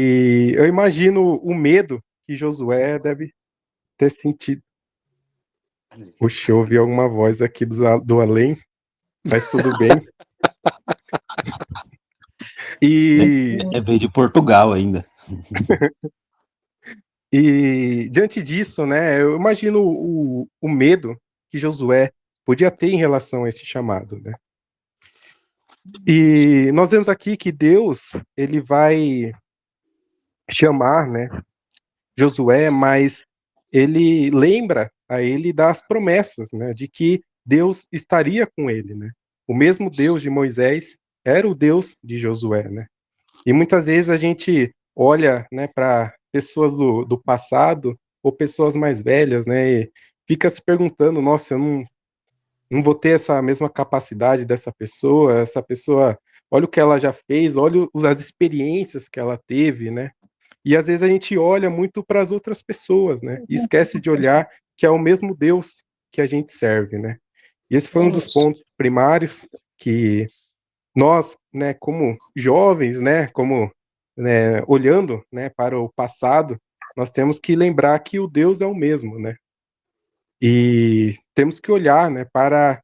E eu imagino o medo que Josué deve ter sentido. Puxa, eu ouvi alguma voz aqui do além, mas tudo bem. E, Veio de Portugal ainda. e diante disso, né, eu imagino o medo que Josué podia ter em relação a esse chamado, né? E nós vemos aqui que Deus, ele vai chamar, né, Josué, mas ele lembra a ele das promessas, né, de que Deus estaria com ele, né? O mesmo Deus de Moisés era o Deus de Josué, né? E muitas vezes a gente olha, né, para pessoas do passado ou pessoas mais velhas, né, e fica se perguntando, nossa, eu não vou ter essa mesma capacidade dessa pessoa, essa pessoa, olha o que ela já fez, olha as experiências que ela teve, né? E às vezes a gente olha muito para as outras pessoas, né? E esquece de olhar que é o mesmo Deus que a gente serve, né? E esse foi um dos pontos primários que nós, né, como jovens, né, como né, olhando, né, para o passado, nós temos que lembrar que o Deus é o mesmo, né? E temos que olhar, né, para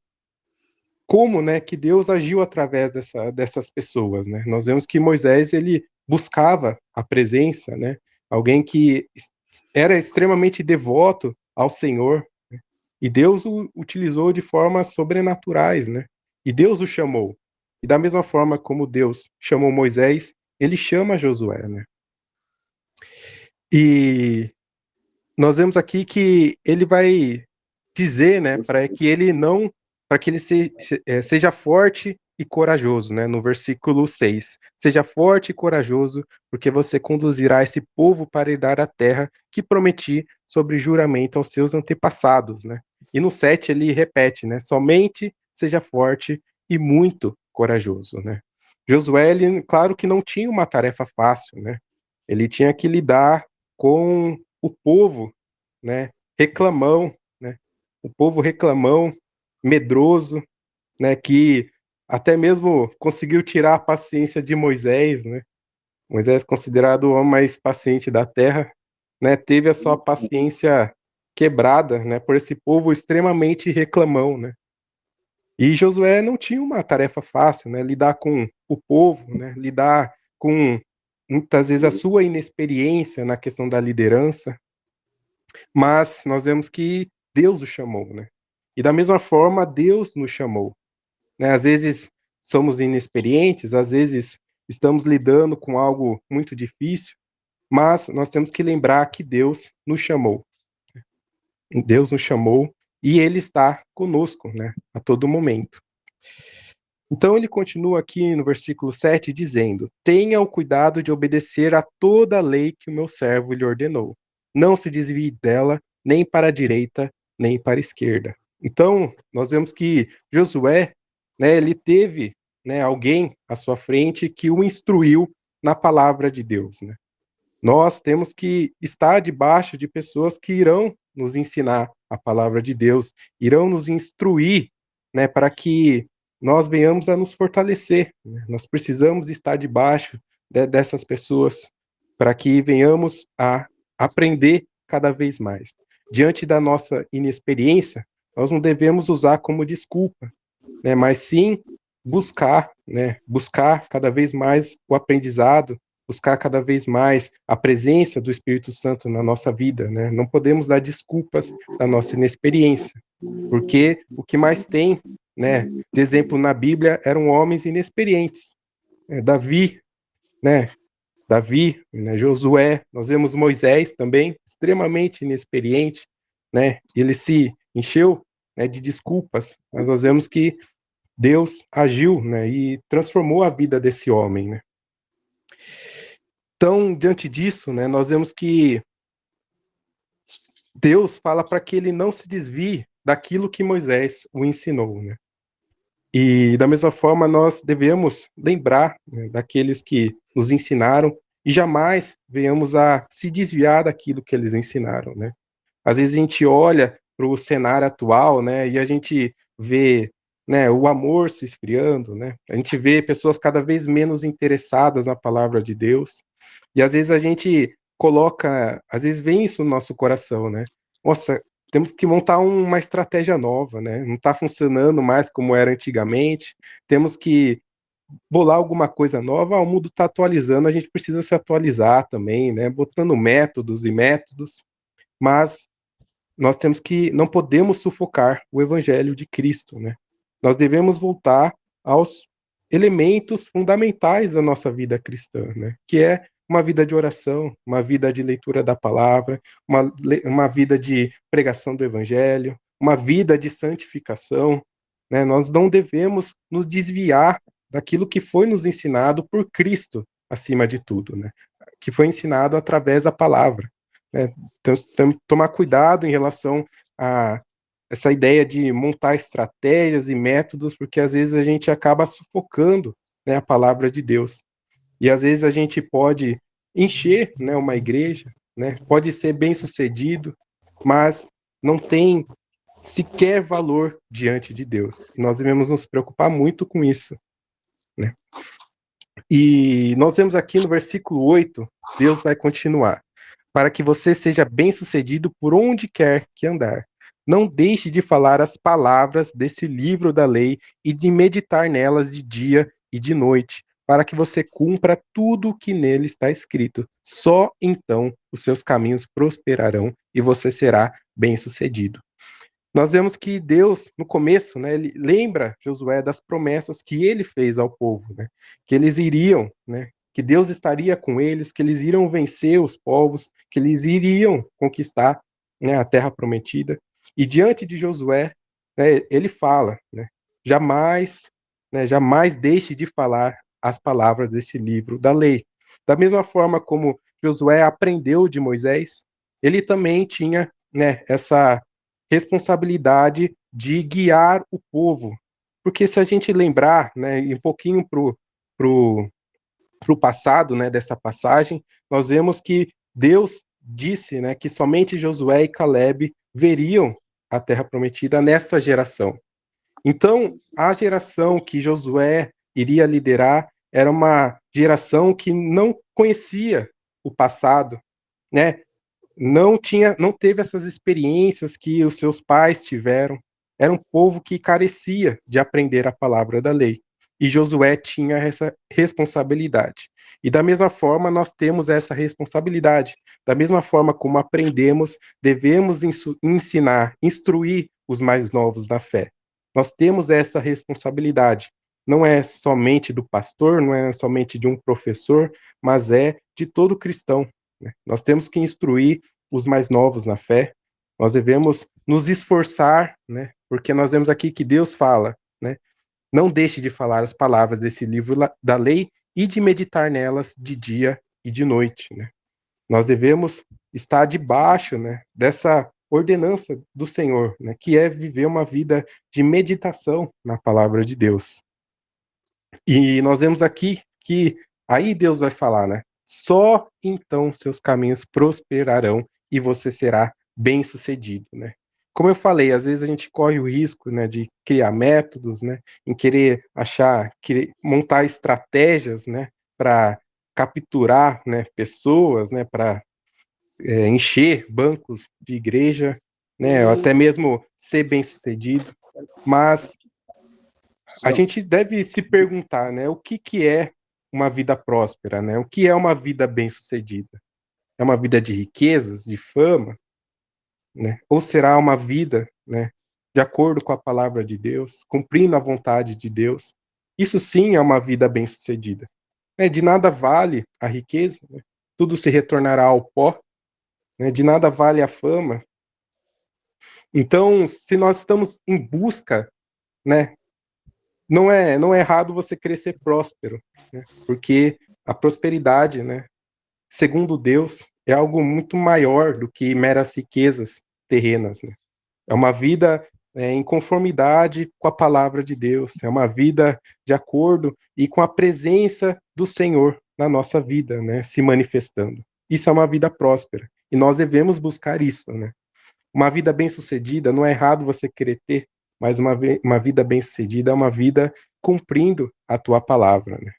como, né, que Deus agiu através dessas pessoas, né? Nós vemos que Moisés ele buscava a presença, né? Alguém que era extremamente devoto ao Senhor, né? E Deus o utilizou de formas sobrenaturais, né? E Deus o chamou. E da mesma forma como Deus chamou Moisés, ele chama Josué, né? E nós vemos aqui que ele vai dizer, né, para que ele não, para que ele seja forte e corajoso, né, no versículo 6. Seja forte e corajoso, porque você conduzirá esse povo para herdar a terra que prometi sobre juramento aos seus antepassados, né? E no 7 ele repete, né, somente seja forte e muito corajoso, né? Josué, ele, claro que não tinha uma tarefa fácil, né? Ele tinha que lidar com o povo, né, reclamão, né, o povo reclamão, medroso, né, que até mesmo conseguiu tirar a paciência de Moisés, né? Moisés, considerado o homem mais paciente da terra, né, teve a sua paciência quebrada, né, por esse povo extremamente reclamão, né? E Josué não tinha uma tarefa fácil, né? Lidar com o povo, né? Lidar com muitas vezes a sua inexperiência na questão da liderança, mas nós vemos que Deus o chamou, né? E da mesma forma, Deus nos chamou, né? Às vezes somos inexperientes, às vezes estamos lidando com algo muito difícil, mas nós temos que lembrar que Deus nos chamou. Deus nos chamou e Ele está conosco, né? A todo momento. Então ele continua aqui no versículo 7 dizendo: Tenha o cuidado de obedecer a toda a lei que o meu servo lhe ordenou. Não se desvie dela, nem para a direita, nem para a esquerda. Então, nós vemos que Josué, né, ele teve, né, alguém à sua frente que o instruiu na palavra de Deus, né? Nós temos que estar debaixo de pessoas que irão nos ensinar a palavra de Deus, irão nos instruir, né, para que nós venhamos a nos fortalecer, né? Nós precisamos estar debaixo dessas pessoas para que venhamos a aprender cada vez mais. Diante da nossa inexperiência, nós não devemos usar como desculpa, né, mas sim buscar, né, buscar cada vez mais o aprendizado, buscar cada vez mais a presença do Espírito Santo na nossa vida, né? Não podemos dar desculpas da nossa inexperiência, porque o que mais tem, né, de exemplo na Bíblia eram homens inexperientes. Davi, né? Davi, né, Josué, nós vemos Moisés também, extremamente inexperiente, né? Ele se encheu, né, de desculpas, mas nós vemos que Deus agiu, né, e transformou a vida desse homem, né? Então, diante disso, né, nós vemos que Deus fala para que ele não se desvie daquilo que Moisés o ensinou, né? E da mesma forma nós devemos lembrar, né, daqueles que nos ensinaram e jamais venhamos a se desviar daquilo que eles ensinaram, né? Às vezes a gente olha para o cenário atual, né, e a gente vê, né, o amor se esfriando, né? A gente vê pessoas cada vez menos interessadas na palavra de Deus. E às vezes a gente coloca, às vezes vem isso no nosso coração, né? Nossa, temos que montar uma estratégia nova, né? Não está funcionando mais como era antigamente. Temos que bolar alguma coisa nova. O mundo está atualizando, a gente precisa se atualizar também, né? Botando métodos e métodos, mas nós temos que, não podemos sufocar o evangelho de Cristo, né? Nós devemos voltar aos elementos fundamentais da nossa vida cristã, né? Que é uma vida de oração, uma vida de leitura da palavra, uma vida de pregação do evangelho, uma vida de santificação, né? Nós não devemos nos desviar daquilo que foi nos ensinado por Cristo, acima de tudo, né? Que foi ensinado através da palavra, né? Então, temos que tomar cuidado em relação a essa ideia de montar estratégias e métodos, porque às vezes a gente acaba sufocando, né, a palavra de Deus. E às vezes a gente pode encher, né, uma igreja, né, pode ser bem sucedido, mas não tem sequer valor diante de Deus. E nós devemos nos preocupar muito com isso, né? E nós vemos aqui no versículo 8, Deus vai continuar: para que você seja bem-sucedido por onde quer que andar. Não deixe de falar as palavras desse livro da lei e de meditar nelas de dia e de noite, para que você cumpra tudo o que nele está escrito. Só então os seus caminhos prosperarão e você será bem-sucedido. Nós vemos que Deus, no começo, né, ele lembra Josué das promessas que ele fez ao povo, né, que eles iriam, né, que Deus estaria com eles, que eles iriam vencer os povos, que eles iriam conquistar, né, a terra prometida. E diante de Josué, né, ele fala, jamais, jamais deixe de falar as palavras desse livro da lei. Da mesma forma como Josué aprendeu de Moisés, ele também tinha, né, essa responsabilidade de guiar o povo. Porque se a gente lembrar, né, um pouquinho pro, pro passado, né, dessa passagem, nós vemos que Deus disse, né, que somente Josué e Caleb veriam a terra prometida nessa geração. Então, a geração que Josué iria liderar era uma geração que não conhecia o passado, né? Não teve essas experiências que os seus pais tiveram. Era um povo que carecia de aprender a palavra da lei. E Josué tinha essa responsabilidade. E da mesma forma, nós temos essa responsabilidade. Da mesma forma como aprendemos, devemos ensinar, instruir os mais novos na fé. Nós temos essa responsabilidade. Não é somente do pastor, não é somente de um professor, mas é de todo cristão. Nós temos que instruir os mais novos na fé, nós devemos nos esforçar, né? Porque nós vemos aqui que Deus fala, né? Não deixe de falar as palavras desse livro da lei e de meditar nelas de dia e de noite, né? Nós devemos estar debaixo, né, dessa ordenança do Senhor, né, que é viver uma vida de meditação na palavra de Deus. E nós vemos aqui que aí Deus vai falar, né? Só então seus caminhos prosperarão e você será bem-sucedido, né? Como eu falei, às vezes a gente corre o risco, né, de criar métodos, né, em querer montar estratégias, né, para capturar, né, pessoas, né, para encher bancos de igreja, né, ou até mesmo ser bem-sucedido. Mas a gente deve se perguntar, né, o que que é uma vida próspera, né? O que é uma vida bem-sucedida? É uma vida de riquezas, de fama, né? Ou será uma vida, né, de acordo com a palavra de Deus, cumprindo a vontade de Deus? Isso sim é uma vida bem-sucedida. De nada vale a riqueza, né? Tudo se retornará ao pó, né? De nada vale a fama. Então, se nós estamos em busca, né, não é errado você querer ser próspero, né? Porque a prosperidade, né, segundo Deus, é algo muito maior do que meras riquezas terrenas, né? É uma vida em conformidade com a palavra de Deus, é uma vida de acordo e com a presença do Senhor na nossa vida, né, se manifestando. Isso é uma vida próspera e nós devemos buscar isso, né? Uma vida bem-sucedida, não é errado você querer ter, mas uma vida bem-sucedida é uma vida cumprindo a tua palavra, né?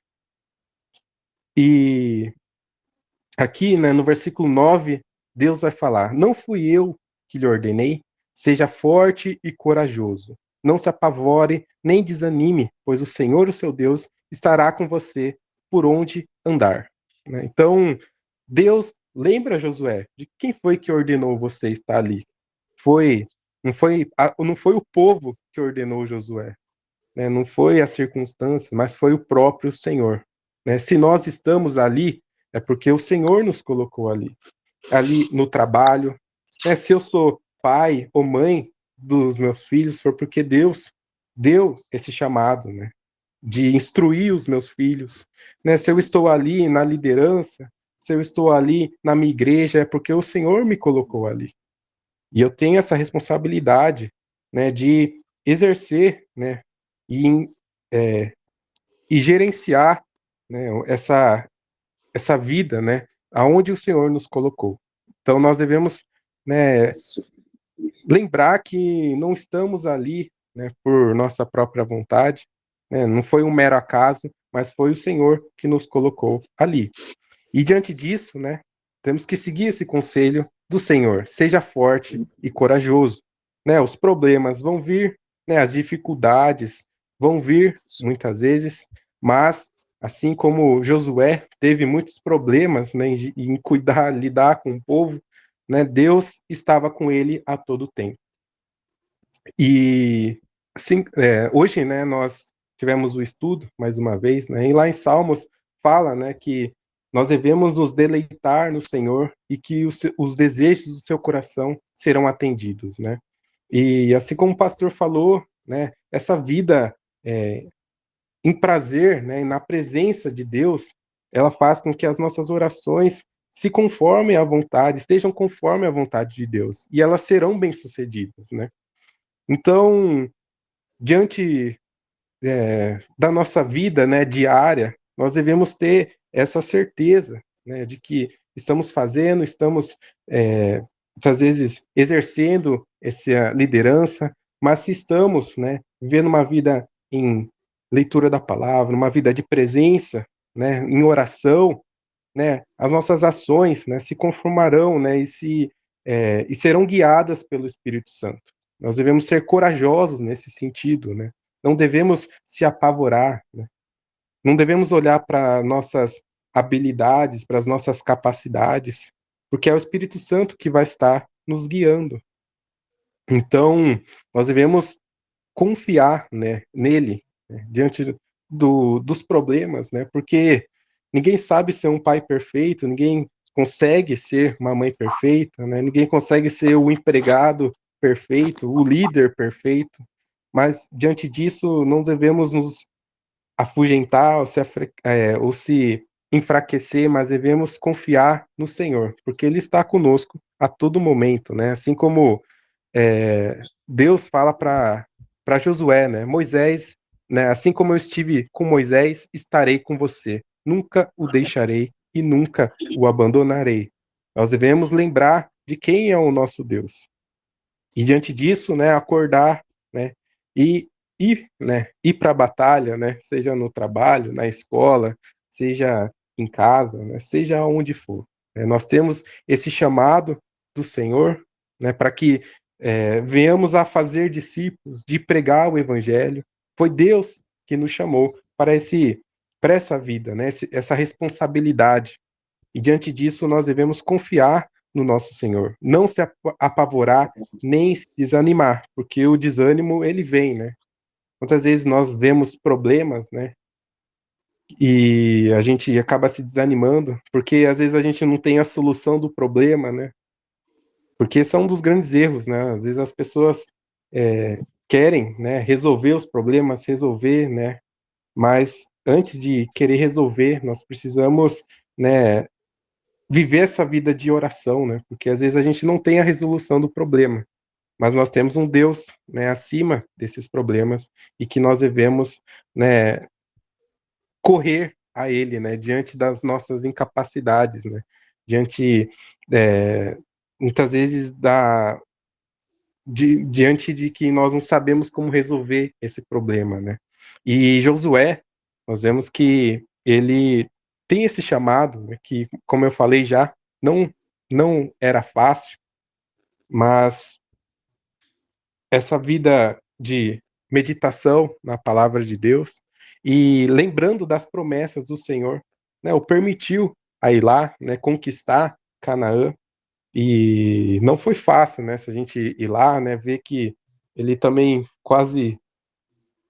E aqui, né, no versículo 9, Deus vai falar: não fui eu que lhe ordenei, seja forte e corajoso. Não se apavore nem desanime, pois o Senhor, o seu Deus, estará com você por onde andar. Né? Então, Deus lembra Josué de quem foi que ordenou você estar ali. Não foi o povo que ordenou Josué, né? Não foi as circunstâncias, mas foi o próprio Senhor. Né? Se nós estamos ali, é porque o Senhor nos colocou ali, ali no trabalho. Né? Se eu sou pai ou mãe dos meus filhos, foi porque Deus deu esse chamado, né? De instruir os meus filhos. Né? Se eu estou ali na liderança, se eu estou ali na minha igreja, é porque o Senhor me colocou ali. E eu tenho essa responsabilidade, né, de exercer, né, e, é, e gerenciar, né, essa vida, né, aonde o Senhor nos colocou. Então nós devemos, né, lembrar que não estamos ali, né, por nossa própria vontade, né, não foi um mero acaso, mas foi o Senhor que nos colocou ali. E diante disso, né, temos que seguir esse conselho do Senhor. Seja forte e corajoso. Né, os problemas vão vir, né, as dificuldades vão vir muitas vezes, mas assim como Josué teve muitos problemas, né, em cuidar, lidar com o povo, né, Deus estava com ele a todo tempo. E assim, hoje, né, nós tivemos o estudo mais uma vez, né, e lá em Salmos fala, né, que nós devemos nos deleitar no Senhor e que os desejos do seu coração serão atendidos, né? E assim como o pastor falou, né, essa vida em prazer, né, na presença de Deus, ela faz com que as nossas orações se conformem à vontade, estejam conforme à vontade de Deus, e elas serão bem-sucedidas, né? Então, diante da nossa vida, né, diária, nós devemos ter essa certeza, né, de que estamos fazendo, estamos muitas vezes exercendo essa liderança, mas se estamos, né, vivendo uma vida em leitura da palavra, uma vida de presença, né, em oração, né, as nossas ações, né, se conformarão, né, e serão guiadas pelo Espírito Santo. Nós devemos ser corajosos nesse sentido, né? Não devemos se apavorar, né? Não devemos olhar para nossas habilidades, para as nossas capacidades, porque é o Espírito Santo que vai estar nos guiando. Então, nós devemos confiar, né, nele, né, diante dos problemas, né, porque ninguém sabe ser um pai perfeito, ninguém consegue ser uma mãe perfeita, né, ninguém consegue ser o empregado perfeito, o líder perfeito, mas diante disso não devemos nos afugentar ou se enfraquecer, mas devemos confiar no Senhor, porque Ele está conosco a todo momento, né, assim como Deus fala para Josué, né? Moisés, né? Assim como eu estive com Moisés, estarei com você. Nunca o deixarei e nunca o abandonarei. Nós devemos lembrar de quem é o nosso Deus. E diante disso, né, acordar, né, e ir para a batalha, né, seja no trabalho, na escola, seja em casa, né, seja onde for. Nós temos esse chamado do Senhor, né, para que venhamos a fazer discípulos, de pregar o evangelho. Foi Deus que nos chamou para essa vida, né, essa responsabilidade. E diante disso, nós devemos confiar no nosso Senhor, não se apavorar nem se desanimar, porque o desânimo ele vem, né? Muitas vezes nós vemos problemas, né? E a gente acaba se desanimando, porque às vezes a gente não tem a solução do problema, né? Porque esse é um dos grandes erros, né? Às vezes as pessoas querem, né, resolver os problemas, resolver, né? Mas antes de querer resolver, nós precisamos, né, viver essa vida de oração, né? Porque às vezes a gente não tem a resolução do problema, mas nós temos um Deus, né, acima desses problemas e que nós devemos, né, correr a Ele, né, diante das nossas incapacidades, né, diante, é, muitas vezes diante de que nós não sabemos como resolver esse problema, né. E Josué, nós vemos que ele tem esse chamado, né, que, como eu falei já, não era fácil, mas essa vida de meditação na palavra de Deus e lembrando das promessas do Senhor, né, o permitiu a ir lá, né, conquistar Canaã, e não foi fácil, né, se a gente ir lá, né, ver que ele também quase,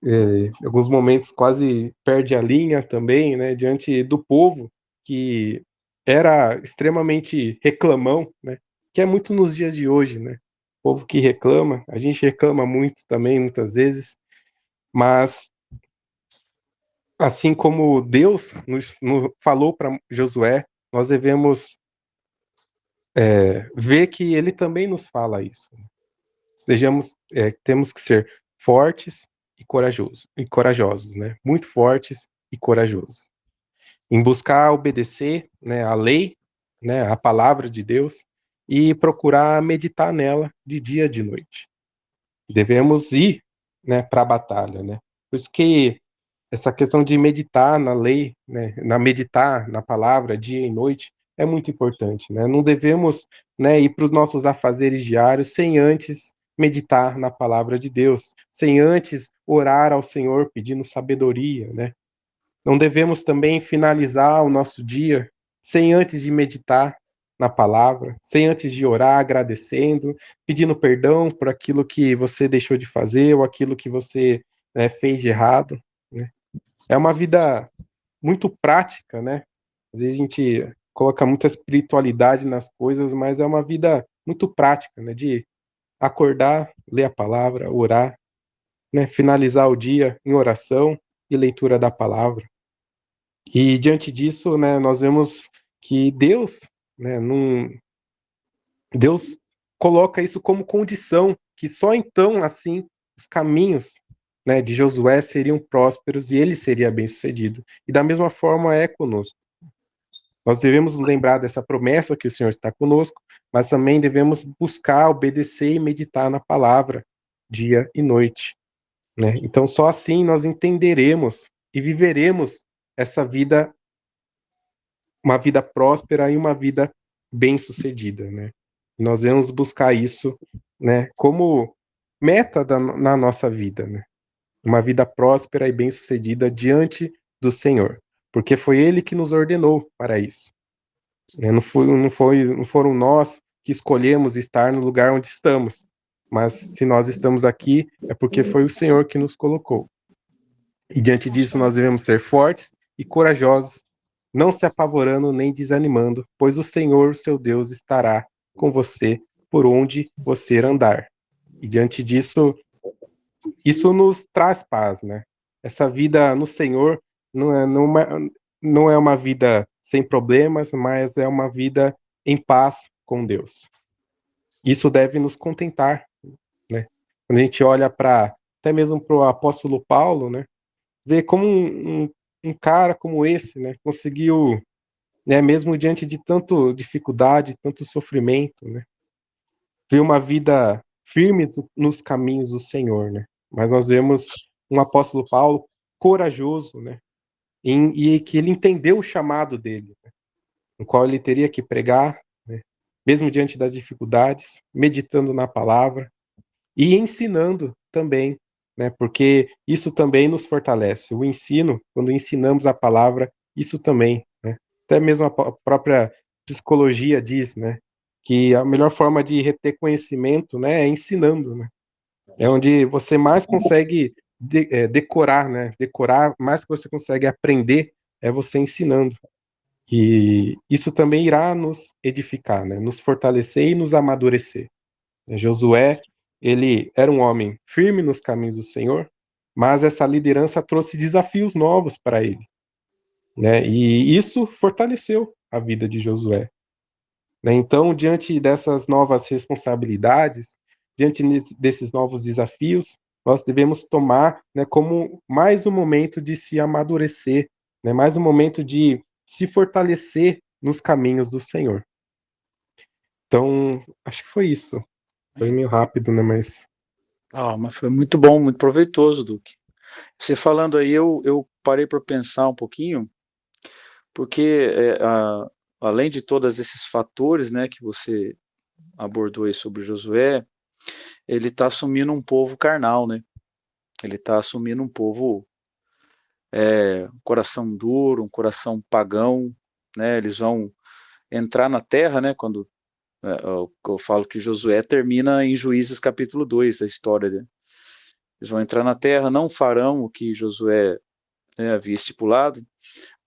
em alguns momentos, quase perde a linha também, né, diante do povo que era extremamente reclamão, né, que é muito nos dias de hoje, né, o povo que reclama, a gente reclama muito também, muitas vezes, mas assim como Deus falou para Josué, nós devemos ver que ele também nos fala isso. Temos que ser fortes e corajosos, né? Muito fortes e corajosos. Em buscar obedecer, né, a lei, né, a palavra de Deus e procurar meditar nela de dia e de noite. Devemos ir, né, para a batalha, né? Por isso que essa questão de meditar na lei, né, meditar na palavra dia e noite é muito importante, né? Não devemos, né, ir para os nossos afazeres diários sem antes meditar na palavra de Deus, sem antes orar ao Senhor pedindo sabedoria, né? Não devemos também finalizar o nosso dia sem antes de meditar na palavra, sem antes de orar agradecendo, pedindo perdão por aquilo que você deixou de fazer ou aquilo que você, né, fez de errado, né? É uma vida muito prática, né? Às vezes a gente coloca muita espiritualidade nas coisas, mas é uma vida muito prática, né? De acordar, ler a palavra, orar, né? Finalizar o dia em oração e leitura da palavra. E diante disso, né, nós vemos que Deus, né, Deus coloca isso como condição, que só então, assim, os caminhos, né, de Josué seriam prósperos e ele seria bem-sucedido. E da mesma forma é conosco. Nós devemos lembrar dessa promessa que o Senhor está conosco, mas também devemos buscar, obedecer e meditar na palavra dia e noite, né? Então só assim nós entenderemos e viveremos essa vida, uma vida próspera e uma vida bem-sucedida, né? Nós devemos buscar isso, né, como meta na nossa vida, né? Uma vida próspera e bem-sucedida diante do Senhor, porque foi Ele que nos ordenou para isso. Não foram nós que escolhemos estar no lugar onde estamos, mas se nós estamos aqui é porque foi o Senhor que nos colocou. E diante disso nós devemos ser fortes e corajosos, não se apavorando nem desanimando, pois o Senhor, seu Deus, estará com você por onde você andar. E diante disso, isso nos traz paz, né? Essa vida no Senhor não é uma vida sem problemas, mas é uma vida em paz com Deus. Isso deve nos contentar, né? Quando a gente olha para até mesmo para o apóstolo Paulo, né? Ver como um cara como esse, né? Conseguiu, né? Mesmo diante de tanto dificuldade, tanto sofrimento, né? Ver uma vida firme nos caminhos do Senhor, né? Mas nós vemos um apóstolo Paulo corajoso, né? E que ele entendeu o chamado dele, né? No qual ele teria que pregar, né? Mesmo diante das dificuldades, meditando na palavra e ensinando também, né? Porque isso também nos fortalece. O ensino, quando ensinamos a palavra, isso também, né? Até mesmo a própria psicologia diz, né? Que a melhor forma de reter conhecimento, né, é ensinando, né? É onde você mais consegue decorar, né? Decorar, mais que você consegue aprender, é você ensinando. E isso também irá nos edificar, né? Nos fortalecer e nos amadurecer. Josué, ele era um homem firme nos caminhos do Senhor, mas essa liderança trouxe desafios novos para ele, né? E isso fortaleceu a vida de Josué, né? Então, diante dessas novas responsabilidades, diante desses novos desafios, nós devemos tomar, né, como mais um momento de se amadurecer, né? Mais um momento de se fortalecer nos caminhos do Senhor. Então, acho que foi isso. Foi meio rápido, né? Mas mas foi muito bom, muito proveitoso, Duque. Você falando aí, eu parei para pensar um pouquinho, porque além de todos esses fatores, né, que você abordou aí sobre Josué, ele está assumindo um povo carnal, né? Ele está assumindo um povo um coração duro, um coração pagão, né? Eles vão entrar na terra, né? Quando eu falo que Josué termina em Juízes capítulo 2, a história, né? Eles vão entrar na terra, não farão o que Josué, né, havia estipulado,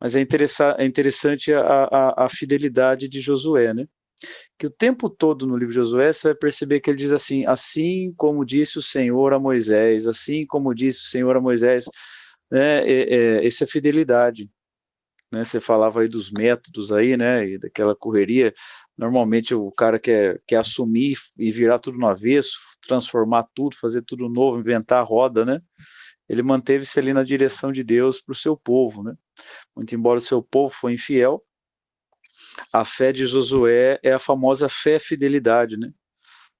mas é interessante a fidelidade de Josué, né? Que o tempo todo no livro de Josué você vai perceber que ele diz assim como disse o Senhor a Moisés, assim como disse o Senhor a Moisés, né? Isso é fidelidade, né? Você falava aí dos métodos aí, né? E daquela correria. Normalmente o cara quer assumir e virar tudo no avesso, transformar tudo, fazer tudo novo, inventar a roda, né? Ele manteve-se ali na direção de Deus para o seu povo, né? Muito embora o seu povo foi infiel, a fé de Josué é a famosa fé-fidelidade, né?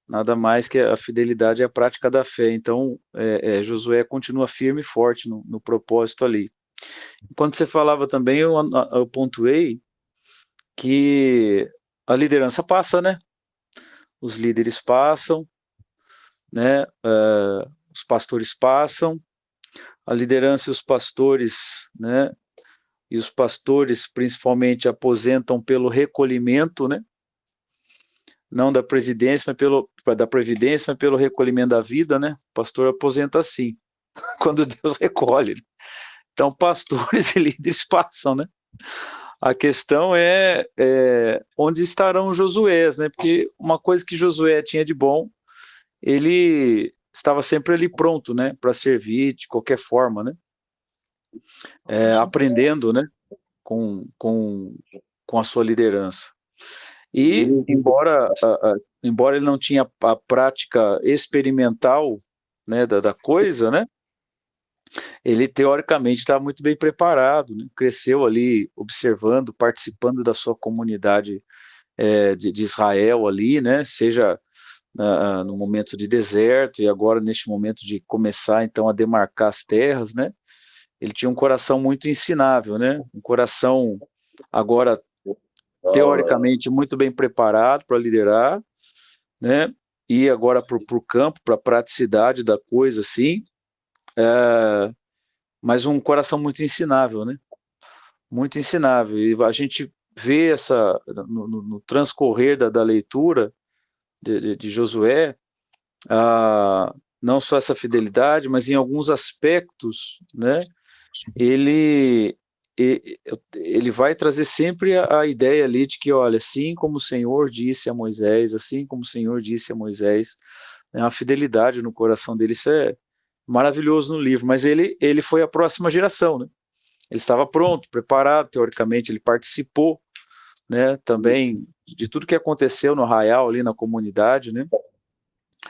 Nada mais que a fidelidade é a prática da fé. Então, Josué continua firme e forte no propósito ali. Enquanto você falava também, eu pontuei que a liderança passa, né? Os líderes passam, né? Os pastores passam, a liderança e os pastores, né? E os pastores principalmente aposentam pelo recolhimento, né? Não da presidência, da previdência, mas pelo recolhimento da vida, né? O pastor aposenta assim, quando Deus recolhe. Então, pastores e líderes passam, né? A questão é onde estarão os Josués, né? Porque uma coisa que Josué tinha de bom, ele estava sempre ali pronto, né? Para servir de qualquer forma, né? Aprendendo, né? Com a sua liderança. E, embora ele não tinha a prática experimental, né, da coisa, né, ele teoricamente estava muito bem preparado, né, cresceu ali observando, participando da sua comunidade de Israel ali, né, seja no momento de deserto e agora neste momento de começar então a demarcar as terras, né, ele tinha um coração muito ensinável, né, um coração agora teoricamente muito bem preparado para liderar, né? E agora para o campo, para a praticidade da coisa, assim, mas um coração muito ensinável, né? Muito ensinável. E a gente vê no transcorrer da leitura de Josué, não só essa fidelidade, mas em alguns aspectos, né? Ele ele vai trazer sempre a ideia ali de que, olha, assim como o Senhor disse a Moisés, assim como o Senhor disse a Moisés, né, a fidelidade no coração dele, isso é maravilhoso no livro, mas ele foi a próxima geração, né? Ele estava pronto, preparado, teoricamente, ele participou, né, também de tudo que aconteceu no arraial ali na comunidade, né?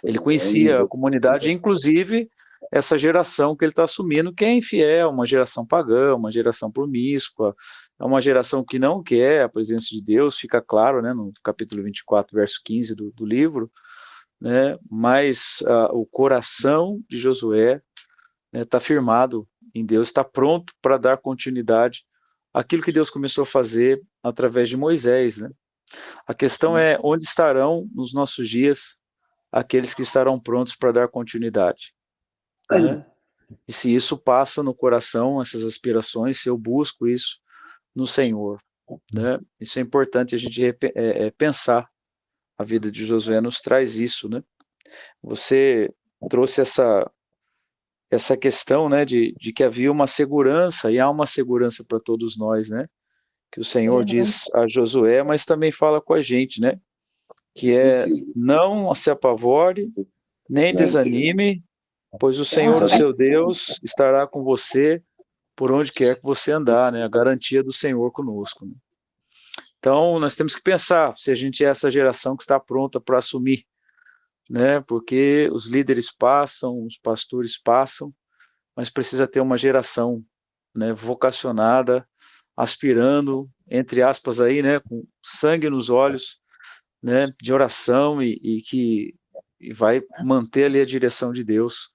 Ele conhecia a comunidade, inclusive essa geração que ele está assumindo, que é infiel, uma geração pagã, uma geração promíscua, é uma geração que não quer a presença de Deus, fica claro, né, no capítulo 24, verso 15 do livro, né, mas o coração de Josué está firmado em Deus, está pronto para dar continuidade àquilo que Deus começou a fazer através de Moisés, né? A questão é onde estarão nos nossos dias aqueles que estarão prontos para dar continuidade, né? E se isso passa no coração, essas aspirações, se eu busco isso no Senhor, né? Isso é importante a gente pensar. A vida de Josué nos traz isso, né? Você trouxe essa questão, né, de que havia uma segurança, e há uma segurança para todos nós, né? Que o Senhor diz a Josué, mas também fala com a gente, né? Que não se apavore, nem desanime, pois o Senhor, o seu Deus, estará com você por onde quer que você andar, né? A garantia do Senhor conosco, né? Então, nós temos que pensar se a gente é essa geração que está pronta para assumir, né? Porque os líderes passam, os pastores passam, mas precisa ter uma geração, né, vocacionada, aspirando, entre aspas aí, né, com sangue nos olhos, né, de oração e que vai manter ali a direção de Deus,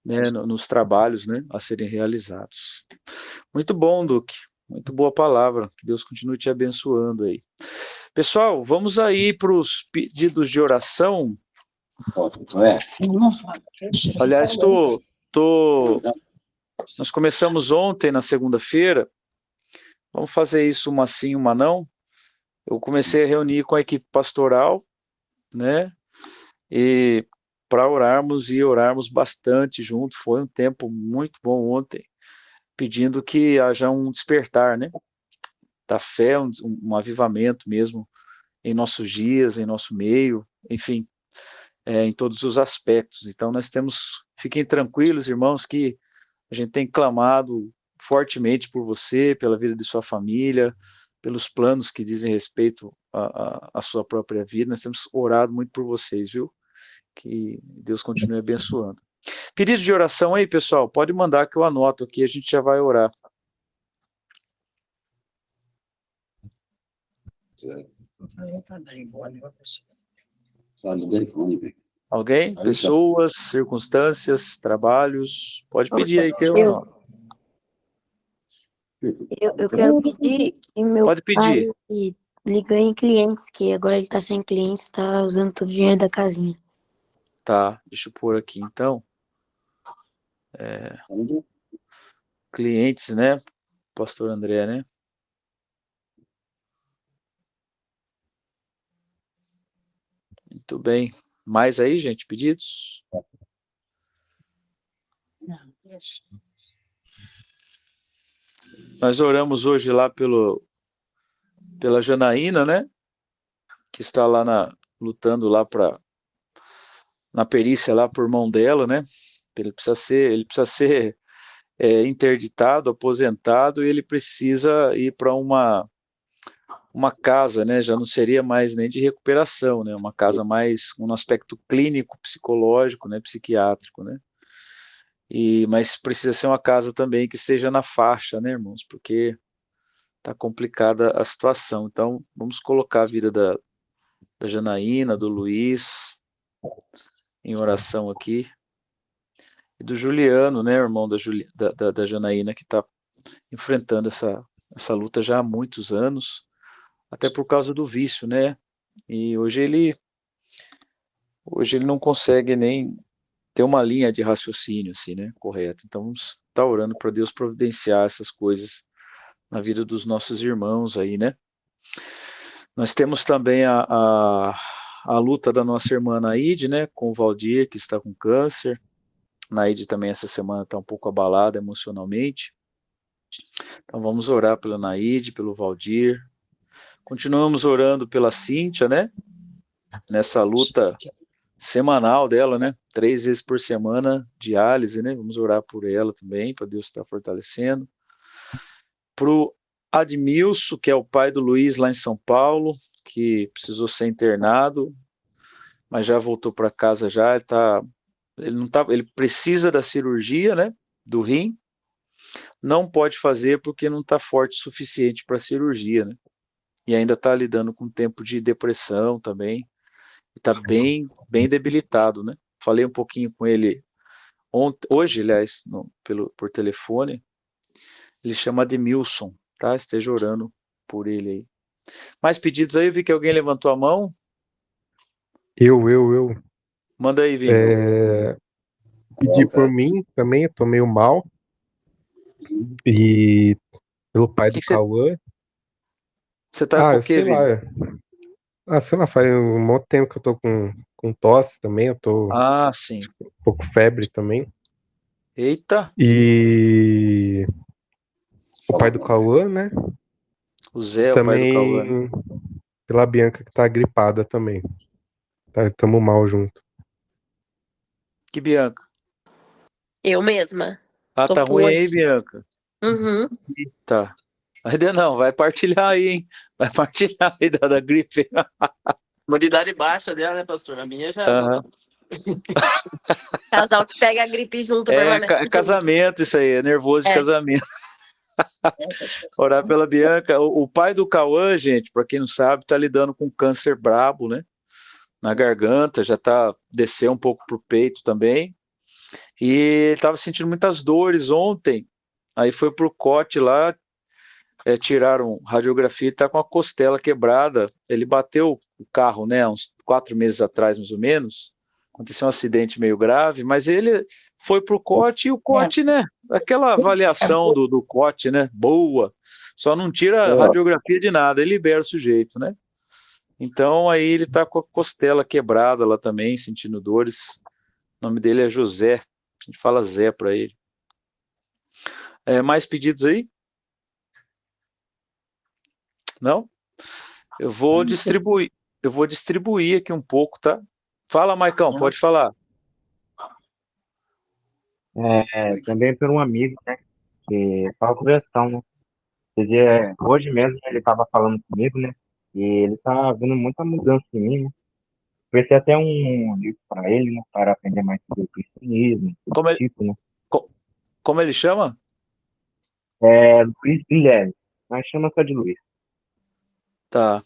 né, nos trabalhos, né, a serem realizados. Muito bom, Duque. Muito boa palavra. Que Deus continue te abençoando aí. Pessoal, vamos aí para os pedidos de oração. Aliás, nós começamos ontem, na segunda-feira. Vamos fazer isso uma sim, uma não. Eu comecei a reunir com a equipe pastoral, né? E para orarmos e orarmos bastante junto. Foi um tempo muito bom ontem, pedindo que haja um despertar, né? Da fé, um avivamento mesmo em nossos dias, em nosso meio, enfim, em todos os aspectos. Então fiquem tranquilos, irmãos, que a gente tem clamado fortemente por você, pela vida de sua família, pelos planos que dizem respeito à sua própria vida. Nós temos orado muito por vocês, viu? Que Deus continue abençoando. Pedido de oração aí, pessoal, pode mandar que eu anoto aqui, a gente já vai orar. Alguém? Pessoas, circunstâncias, trabalhos? Pode pedir aí que eu anoto. Eu quero pedir que meu Pode pedir. pai ele ganhe clientes, que agora ele tá sem clientes, tá usando todo o dinheiro da casinha. Tá, deixa eu pôr aqui então. Clientes, né? Pastor André, né? Muito bem. Mais aí, gente, pedidos? Nós oramos hoje lá pela Janaína, né? Que está lá lutando lá na perícia lá por mão dela, né? Ele precisa ser interditado, aposentado, e ele precisa ir para uma casa, né? Já não seria mais nem de recuperação, né? Uma casa mais com um aspecto clínico, psicológico, né? Psiquiátrico, né? Mas precisa ser uma casa também que seja na faixa, né, irmãos? Porque tá complicada a situação. Então, vamos colocar a vida da Janaína, do Luiz, em oração aqui. E do Juliano, né, irmão da Janaína, que está enfrentando essa luta já há muitos anos, até por causa do vício, né? E hoje ele não consegue nem ter uma linha de raciocínio, assim, né, correta. Então, vamos estar orando para Deus providenciar essas coisas na vida dos nossos irmãos aí, né? Nós temos também a luta da nossa irmã Naide, né, com o Valdir, que está com câncer. Naide também essa semana está um pouco abalada emocionalmente. Então vamos orar pela Naide, pelo Valdir. Continuamos orando pela Cíntia, né, nessa luta semanal dela, né, 3 vezes por semana, diálise, né, vamos orar por ela também, para Deus estar fortalecendo. Pro Admilson, que é o pai do Luiz lá em São Paulo, que precisou ser internado, mas já voltou para casa já, ele precisa da cirurgia, né, do rim, não pode fazer porque não está forte o suficiente para a cirurgia, né, e ainda está lidando com um tempo de depressão também, está bem debilitado, né. Falei um pouquinho com ele hoje, aliás, por telefone. Ele chama Admilson, tá? Esteja orando por ele aí. Mais pedidos aí? Eu vi que alguém levantou a mão. Eu. Manda aí, Vini. Pedir por mim também, eu tô meio mal. E pelo pai do Cauã. Você tá com o quê, sei Vini? lá. Sei lá, faz um monte de tempo que eu tô com tosse também, eu tô Sim. um pouco febre também. Eita. E o pai do Cauã, né? O Zé, também, o pai do Cauã. Pela Bianca, que tá gripada também. Tamo mal junto. Que Bianca? Eu mesma. Tá ruim aí, Bianca? Uhum. Eita. Ainda não, vai partilhar aí, hein? Vai partilhar aí da gripe. Imunidade baixa dela, né, pastor? A minha já não. Casal que pega a gripe junto, É casamento isso aí, é nervoso de casamento. Orar pela Bianca. O pai do Cauã, gente, para quem não sabe, tá lidando com câncer brabo, né? Na garganta, já desceu um pouco pro peito também. E ele tava sentindo muitas dores ontem. Aí foi pro COT lá, tiraram radiografia e está com a costela quebrada. Ele bateu o carro, né, uns 4 meses atrás, mais ou menos. Aconteceu um acidente meio grave, mas ele foi para o COT e o COT, né? Aquela avaliação do COT, né? Boa. Só não tira radiografia de nada, ele libera o sujeito, né? Então aí ele está com a costela quebrada lá também, sentindo dores. O nome dele é José. A gente fala Zé para ele. Mais pedidos aí? Não? Eu vou distribuir aqui um pouco, tá? Fala, Maicão, pode falar. Também por um amigo, né? Que fala conversão, né? Hoje mesmo ele estava falando comigo, né? E ele tá vendo muita mudança em mim, né? Ofereci até um livro para ele, né? Para aprender mais sobre o cristianismo, Como ele, tipo, né? como ele chama? Luiz Guilherme, mas chama só de Luiz. Tá.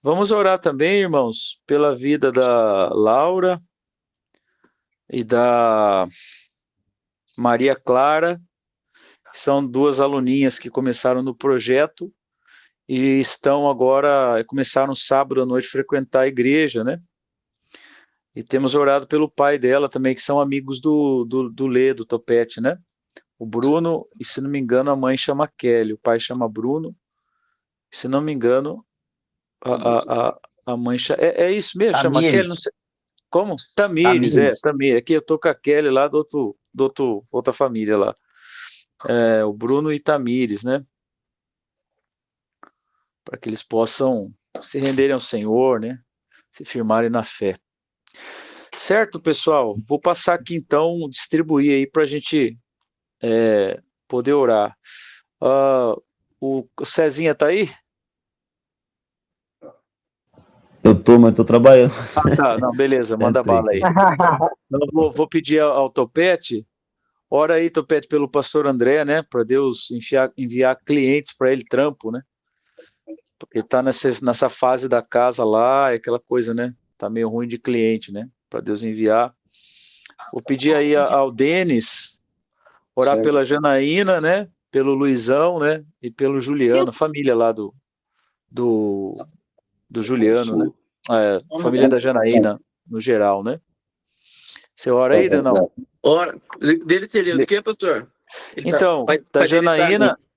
Vamos orar também, irmãos, pela vida da Laura e da Maria Clara, que são 2 aluninhas que começaram no projeto e começaram sábado à noite a frequentar a igreja, né? E temos orado pelo pai dela também, que são amigos do Lê, do Topete, né? O Bruno, e se não me engano, a mãe chama Kelly, o pai chama Bruno, e se não me engano, a mãe chama... É isso mesmo, chama Kelly? Não sei. Como? Tamires. Tamires. Aqui eu tô com a Kelly lá outra família lá. O Bruno e Tamires, né? Para que eles possam se renderem ao Senhor, né? Se firmarem na fé. Certo, pessoal? Vou passar aqui então, distribuir aí para a gente poder orar. O Cezinha tá aí? Mas tô trabalhando. Tá, não, beleza, manda bala aí. Eu vou pedir ao Topete, ora aí, Topete, pelo pastor André, né, para Deus enviar clientes para ele, trampo, né, porque ele tá nessa fase da casa lá, é aquela coisa, né, tá meio ruim de cliente, né, para Deus enviar. Vou pedir aí ao Denis, orar pela Janaína, né, pelo Luizão, né, e pelo Juliano, família lá do Juliano, né, família da Janaína, no geral, né. Você ora aí, Danão? Ora, dele seria do que, pastor? Então,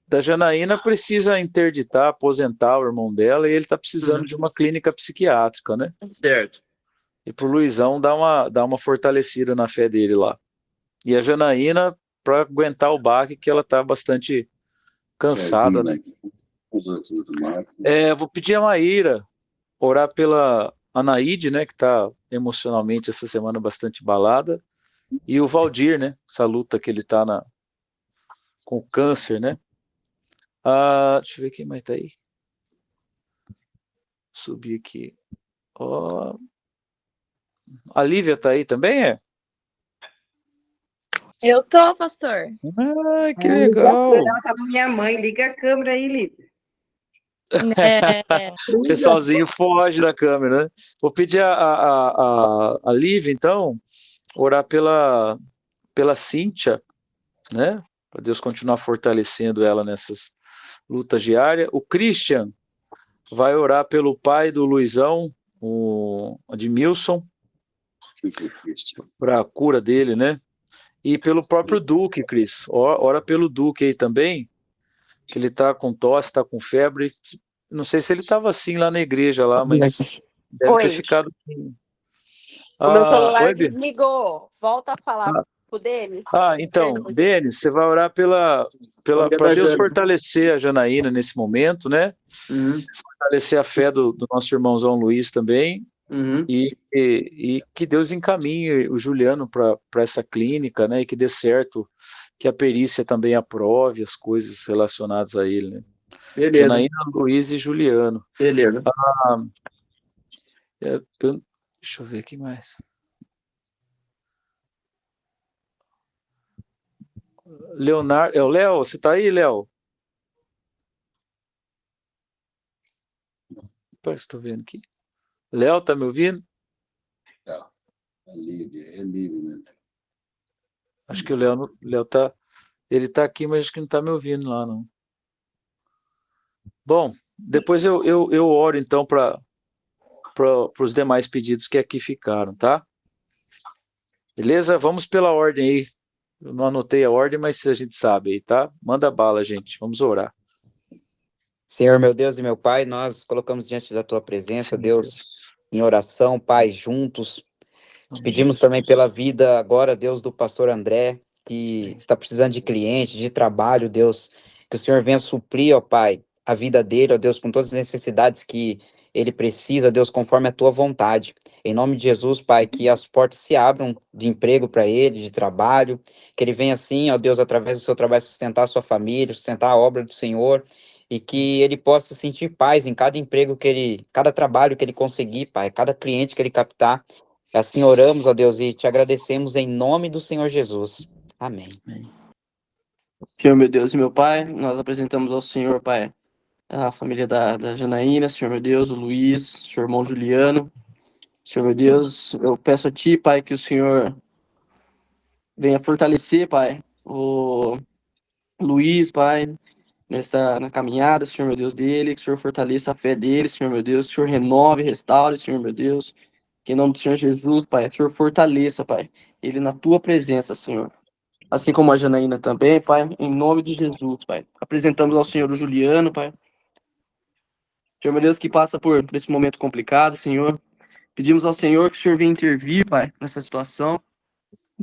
da Janaína precisa interditar, aposentar o irmão dela, e ele está precisando de uma clínica psiquiátrica, né? Certo. E pro Luizão dar uma fortalecida na fé dele lá. E a Janaína, para aguentar o baque, que ela está bastante cansada, né? Vou pedir a Maíra orar pela Anaíde, né, que está emocionalmente essa semana bastante balada, e o Valdir, né, essa luta que ele está com o câncer, né? Deixa eu ver quem mais tá aí. Subir aqui. A Lívia tá aí também, Eu tô, pastor. Que legal. Ela tá com minha mãe. Liga a câmera aí, Lívia. O pessoalzinho foge da câmera, né? Vou pedir a Lívia, então, orar pela Cíntia, né? Para Deus continuar fortalecendo ela nessas lutas diárias. O Christian vai orar pelo pai do Luizão, o Admilson, para a cura dele, né? E pelo próprio Duque, Cris. Ora pelo Duque aí também, que ele tá com tosse, tá com febre. Não sei se ele estava assim lá na igreja, lá, mas deve ter ficado assim. O meu celular desligou. Volta a falar pro Denis. Então, Denis, você vai orar para Deus fortalecer a Janaína nesse momento, né? Fortalecer a fé do nosso irmãozão Luiz também. E que Deus encaminhe o Juliano para essa clínica, né? E que dê certo, que a perícia também aprove as coisas relacionadas a ele, né? Beleza. Janaína, Luiz e Juliano. Beleza. Deixa eu ver aqui mais. Leonardo, Léo, você tá aí, Léo? Estou vendo aqui. Léo, tá me ouvindo? Tá. É livre, né? Acho que o Léo tá. Ele tá aqui, mas acho que não tá me ouvindo lá, não. Bom, depois eu oro então para os demais pedidos que aqui ficaram, tá? Beleza? Vamos pela ordem aí. Eu não anotei a ordem, mas a gente sabe aí, tá? Manda bala, gente. Vamos orar. Senhor, meu Deus e meu Pai, nós colocamos diante da Tua presença, Sim, Deus, em oração, Pai, juntos. Amém. Pedimos também pela vida agora, Deus, do pastor André, que está precisando de cliente, de trabalho, Deus, que o Senhor venha suprir, ó Pai, a vida dele, ó Deus, com todas as necessidades que ele precisa, Deus, conforme a Tua vontade. Em nome de Jesus, Pai, que as portas se abram de emprego para ele, de trabalho, que ele venha assim, ó Deus, através do seu trabalho, sustentar a sua família, sustentar a obra do Senhor, e que ele possa sentir paz em cada emprego que ele, cada trabalho que ele conseguir, Pai, cada cliente que ele captar. Assim oramos, ó Deus, e te agradecemos em nome do Senhor Jesus. Amém. Senhor, meu Deus e meu Pai, nós apresentamos ao Senhor, Pai, a família da Janaína, Senhor, meu Deus, o Luiz, seu irmão Juliano. Senhor, meu Deus, eu peço a Ti, Pai, que o Senhor venha fortalecer, Pai, o Luiz, Pai, na caminhada, Senhor, meu Deus, dele, que o Senhor fortaleça a fé dele, Senhor, meu Deus, que o Senhor renove, restaure, Senhor, meu Deus, que em nome do Senhor Jesus, Pai, que o Senhor fortaleça, Pai, ele na Tua presença, Senhor. Assim como a Janaína também, Pai, em nome de Jesus, Pai. Apresentamos ao Senhor o Juliano, Pai. Senhor, meu Deus, que passa por esse momento complicado, Senhor. Pedimos ao Senhor que o Senhor venha intervir, Pai, nessa situação.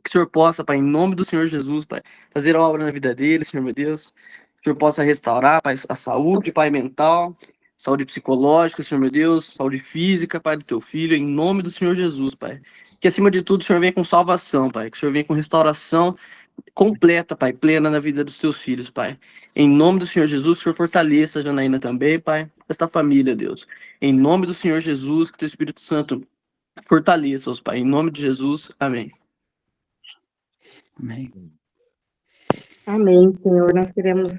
Que o Senhor possa, Pai, em nome do Senhor Jesus, Pai, fazer a obra na vida dele, Senhor, meu Deus. Que o Senhor possa restaurar, Pai, a saúde, Pai, mental, saúde psicológica, Senhor, meu Deus, saúde física, Pai, do teu filho, em nome do Senhor Jesus, Pai. Que acima de tudo o Senhor venha com salvação, Pai. Que o Senhor venha com restauração completa, Pai, plena na vida dos teus filhos, Pai. Em nome do Senhor Jesus, que o Senhor fortaleça a Janaína também, Pai, esta família, Deus. Em nome do Senhor Jesus, que o teu Espírito Santo fortaleça-os, Pai. Em nome de Jesus, amém. Amém. Amém, Senhor. Nós queremos,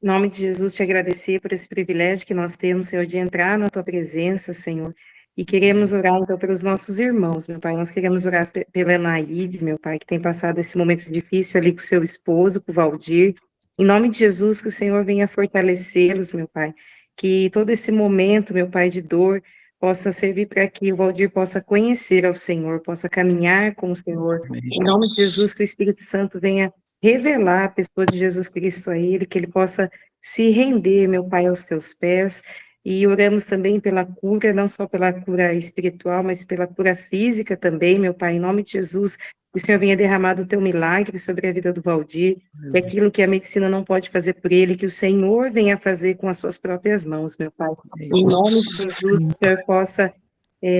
em nome de Jesus, te agradecer por esse privilégio que nós temos, Senhor, de entrar na tua presença, Senhor. E queremos orar, então, pelos nossos irmãos, meu Pai. Nós queremos orar pela Anaíde, meu Pai, que tem passado esse momento difícil ali com seu esposo, com o Valdir. Em nome de Jesus, que o Senhor venha fortalecê-los, meu Pai. Que todo esse momento, meu Pai, de dor, possa servir para que o Valdir possa conhecer ao Senhor, possa caminhar com o Senhor. Em nome de Jesus, que o Espírito Santo venha revelar a pessoa de Jesus Cristo a ele, que ele possa se render, meu Pai, aos teus pés. E oramos também pela cura, não só pela cura espiritual, mas pela cura física também, meu Pai, em nome de Jesus, que o Senhor venha derramar do teu milagre sobre a vida do Valdir, e aquilo que a medicina não pode fazer por ele, que o Senhor venha fazer com as suas próprias mãos, meu Pai. Em nome de Jesus, que o Senhor possa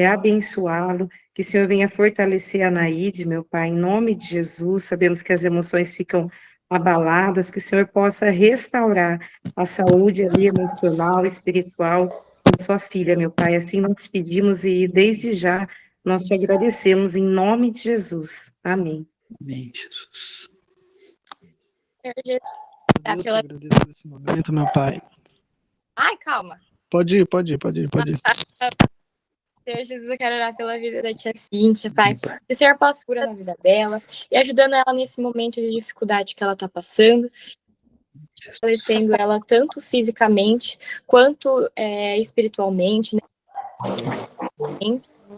abençoá-lo, que o Senhor venha fortalecer a Anaíde, meu Pai, em nome de Jesus. Sabemos que as emoções ficam abaladas, que o Senhor possa restaurar a saúde ali emocional, espiritual da sua filha, meu Pai. Assim nós pedimos e desde já nós te agradecemos em nome de Jesus. Amém. Amém, Jesus. Eu agradeço por esse momento, meu Pai. Ai, calma. Pode ir. Senhor Jesus, eu quero orar pela vida da tia Cíntia, Pai. Que o Senhor possa curar na vida dela e ajudando ela nesse momento de dificuldade que ela está passando, fortalecendo ela tanto fisicamente quanto espiritualmente, né?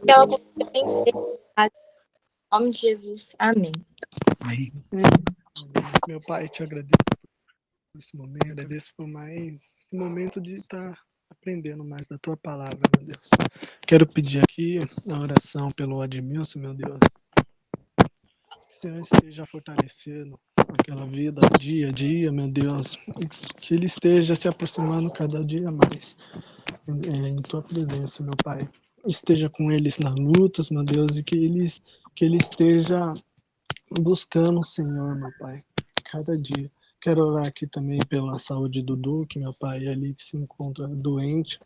Que ela consiga vencer. Em nome de Jesus. Amém. Amém. Meu Pai, te agradeço por esse momento, agradeço por mais esse momento de estar aprendendo mais da tua palavra, meu Deus. Quero pedir aqui a oração pelo Admilson, meu Deus. Que o Senhor esteja fortalecendo aquela vida dia a dia, meu Deus. Que ele esteja se aproximando cada dia mais em tua presença, meu Pai. Esteja com eles nas lutas, meu Deus, e que ele esteja buscando o Senhor, meu Pai, cada dia. Quero orar aqui também pela saúde do Duque, meu Pai, ali que se encontra doente.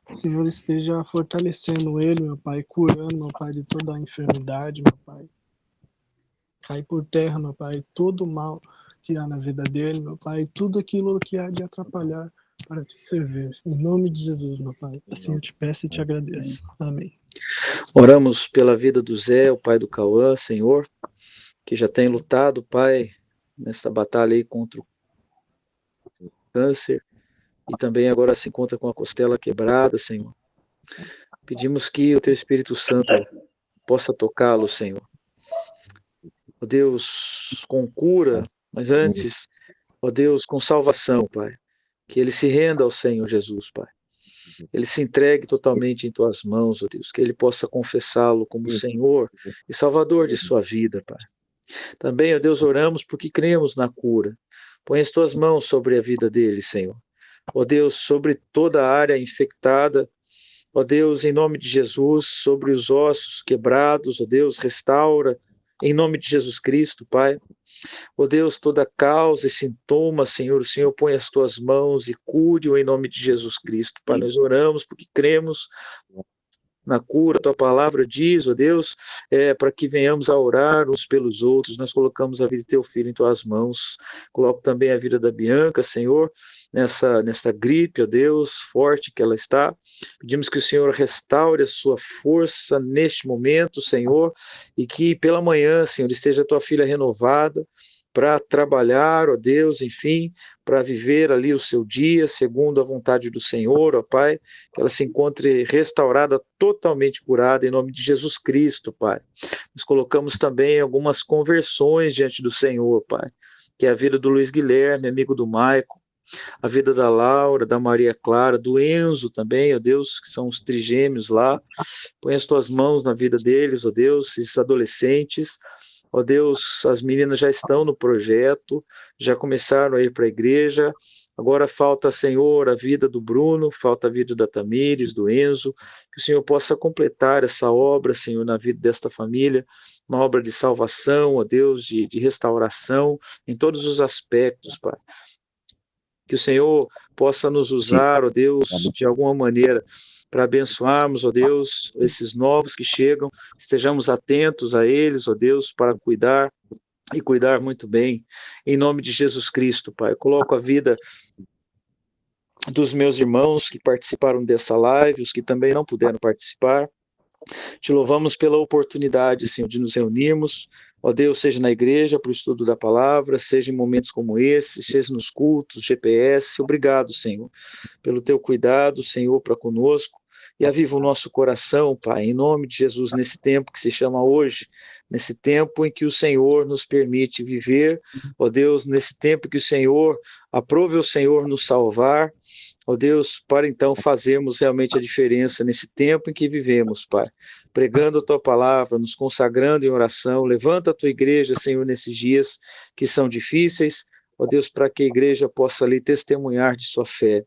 O Senhor esteja fortalecendo ele, meu Pai, curando, meu Pai, de toda a enfermidade, meu Pai. Cai por terra, meu Pai, todo o mal que há na vida dele, meu Pai, tudo aquilo que há de atrapalhar para te servir. Em nome de Jesus, meu Pai, assim eu te peço e te agradeço. Amém. Oramos pela vida do Zé, o pai do Cauã, Senhor, que já tem lutado, Pai, nessa batalha aí contra o câncer, e também agora se encontra com a costela quebrada, Senhor. Pedimos que o Teu Espírito Santo possa tocá-lo, Senhor. Ó Deus, com cura, mas antes, ó Deus, com salvação, Pai. Que ele se renda ao Senhor Jesus, Pai. Ele se entregue totalmente em Tuas mãos, ó Deus. Que ele possa confessá-lo como Senhor e Salvador de sua vida, Pai. Também, ó Deus, oramos porque cremos na cura. Põe as Tuas mãos sobre a vida dele, Senhor. Ó Deus, sobre toda a área infectada, ó Deus, em nome de Jesus, sobre os ossos quebrados, ó Deus, restaura, em nome de Jesus Cristo, Pai. Ó Deus, toda causa e sintoma, Senhor, o Senhor põe as Tuas mãos e cure-o em nome de Jesus Cristo, Pai. Nós oramos porque cremos na cura, Tua palavra diz, ó Deus, para que venhamos a orar uns pelos outros. Nós colocamos a vida de Teu filho em Tuas mãos. Coloco também a vida da Bianca, Senhor, nessa gripe, ó Deus, forte que ela está. Pedimos que o Senhor restaure a sua força neste momento, Senhor, e que pela manhã, Senhor, esteja a Tua filha renovada para trabalhar, ó Deus, enfim, para viver ali o seu dia, segundo a vontade do Senhor, ó Pai, que ela se encontre restaurada, totalmente curada, em nome de Jesus Cristo, Pai. Nós colocamos também algumas conversões diante do Senhor, Pai, que é a vida do Luiz Guilherme, amigo do Maicon, a vida da Laura, da Maria Clara, do Enzo também, ó Deus, que são os trigêmeos lá. Põe as Tuas mãos na vida deles, ó Deus, esses adolescentes. Ó Deus, as meninas já estão no projeto, já começaram a ir para a igreja. Agora falta, Senhor, a vida do Bruno, falta a vida da Tamires, do Enzo. Que o Senhor possa completar essa obra, Senhor, na vida desta família, uma obra de salvação, ó Deus, de restauração, em todos os aspectos, Pai. Que o Senhor possa nos usar, ó Deus, de alguma maneira, para abençoarmos, ó Deus, esses novos que chegam, estejamos atentos a eles, ó Deus, para cuidar e cuidar muito bem, em nome de Jesus Cristo, Pai. Eu coloco a vida dos meus irmãos que participaram dessa live, os que também não puderam participar. Te louvamos pela oportunidade, Senhor, de nos reunirmos, ó Deus, seja na igreja, para o estudo da palavra, seja em momentos como esse, seja nos cultos, GPS. Obrigado, Senhor, pelo Teu cuidado, Senhor, para conosco. E aviva o nosso coração, Pai, em nome de Jesus, nesse tempo que se chama hoje, nesse tempo em que o Senhor nos permite viver, ó Deus, nesse tempo que o Senhor, aprove o Senhor nos salvar, ó Deus, para então fazermos realmente a diferença nesse tempo em que vivemos, Pai, pregando a Tua palavra, nos consagrando em oração. Levanta a Tua igreja, Senhor, nesses dias que são difíceis, ó Deus, para que a igreja possa ali testemunhar de sua fé.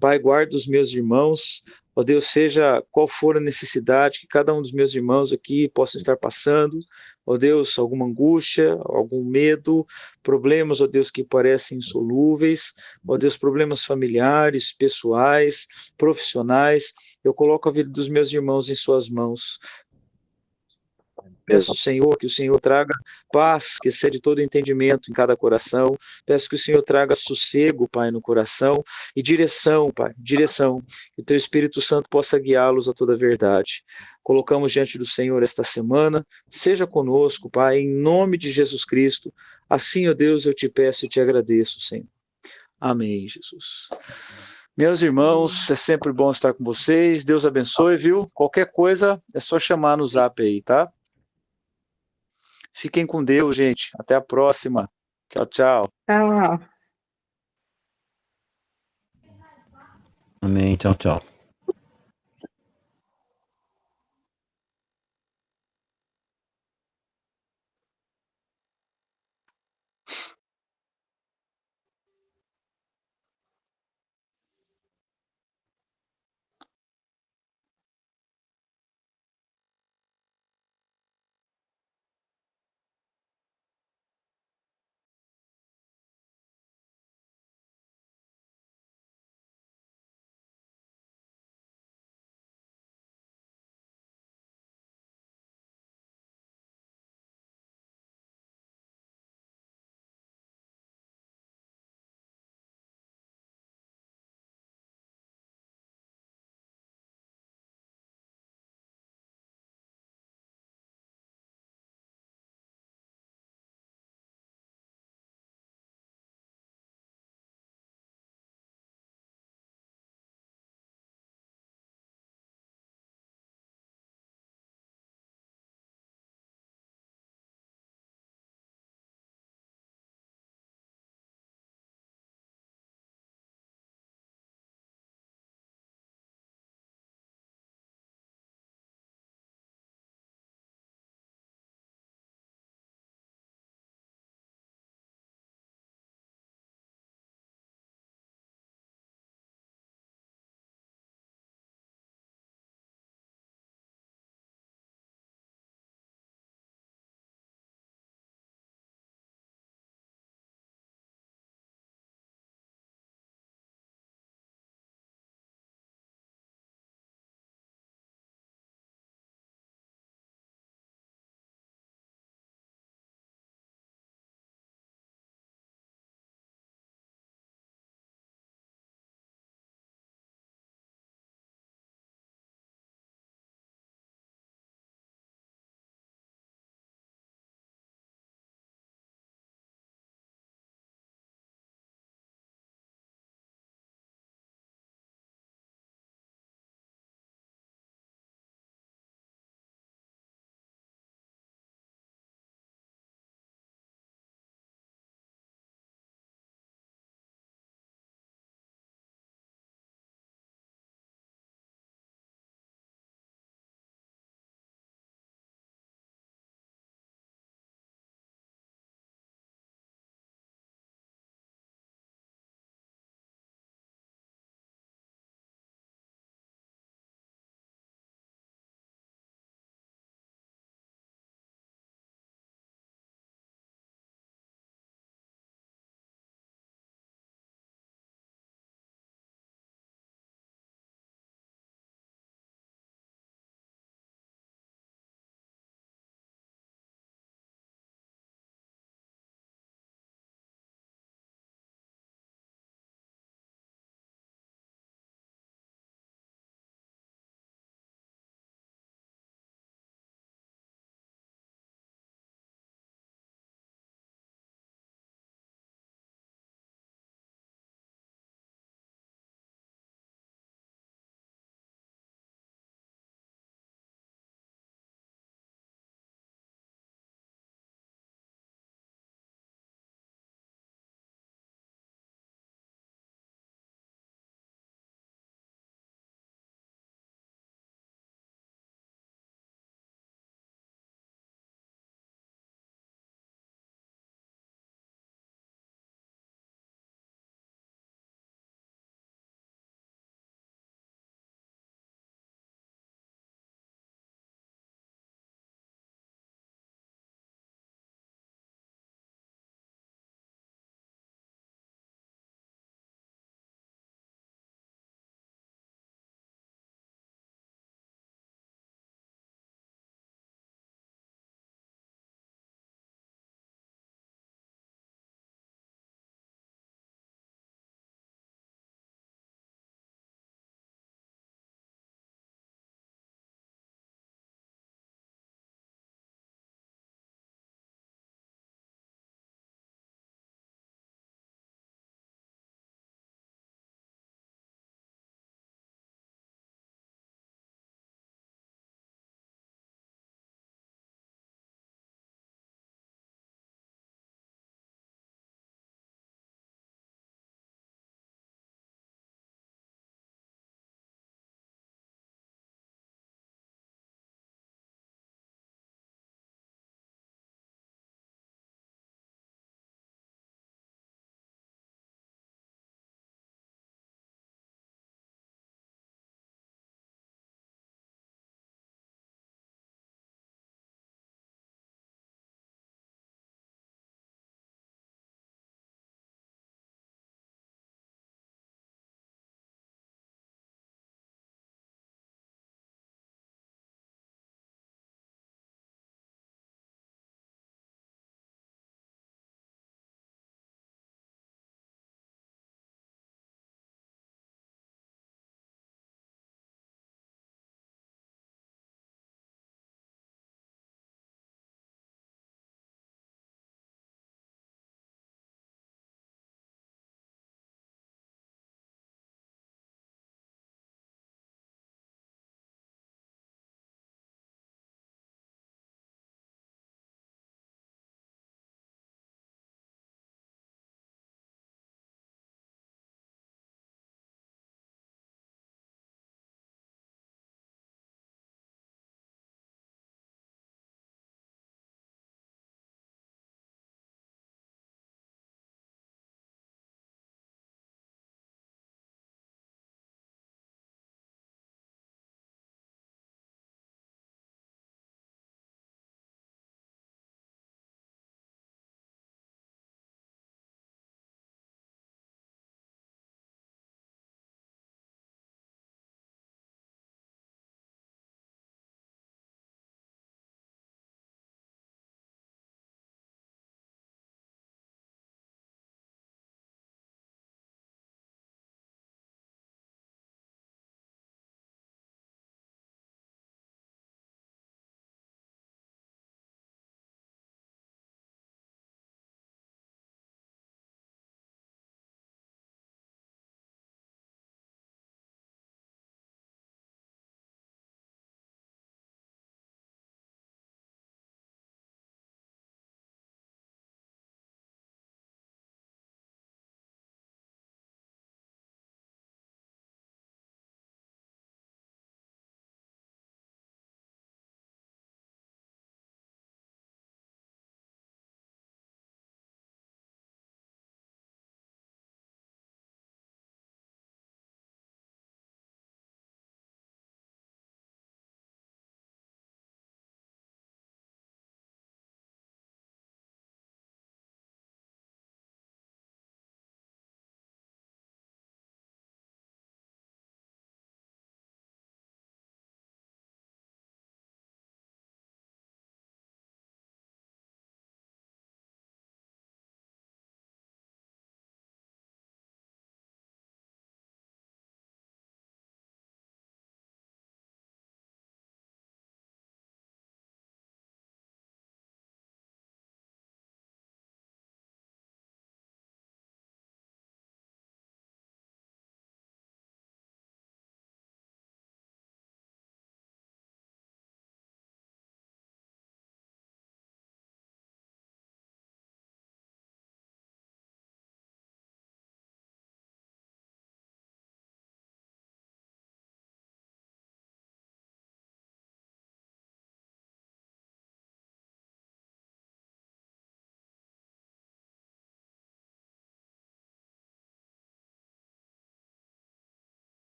Pai, guarda os meus irmãos, ó Deus, seja qual for a necessidade que cada um dos meus irmãos aqui possa estar passando, ó Deus, alguma angústia, algum medo, problemas, ó Deus, que parecem insolúveis, ó Deus, problemas familiares, pessoais, profissionais. Eu coloco a vida dos meus irmãos em Suas mãos. Peço, Senhor, que o Senhor traga paz, que excede todo entendimento em cada coração. Peço que o Senhor traga sossego, Pai, no coração, e direção, Pai, direção. Que o Teu Espírito Santo possa guiá-los a toda a verdade. Colocamos diante do Senhor esta semana. Seja conosco, Pai, em nome de Jesus Cristo. Assim, ó Deus, eu te peço e te agradeço, Senhor. Amém, Jesus. Meus irmãos, é sempre bom estar com vocês. Deus abençoe, viu? Qualquer coisa é só chamar no zap aí, tá? Fiquem com Deus, gente. Até a próxima. Tchau, tchau. Tchau. Amém. Tchau, tchau.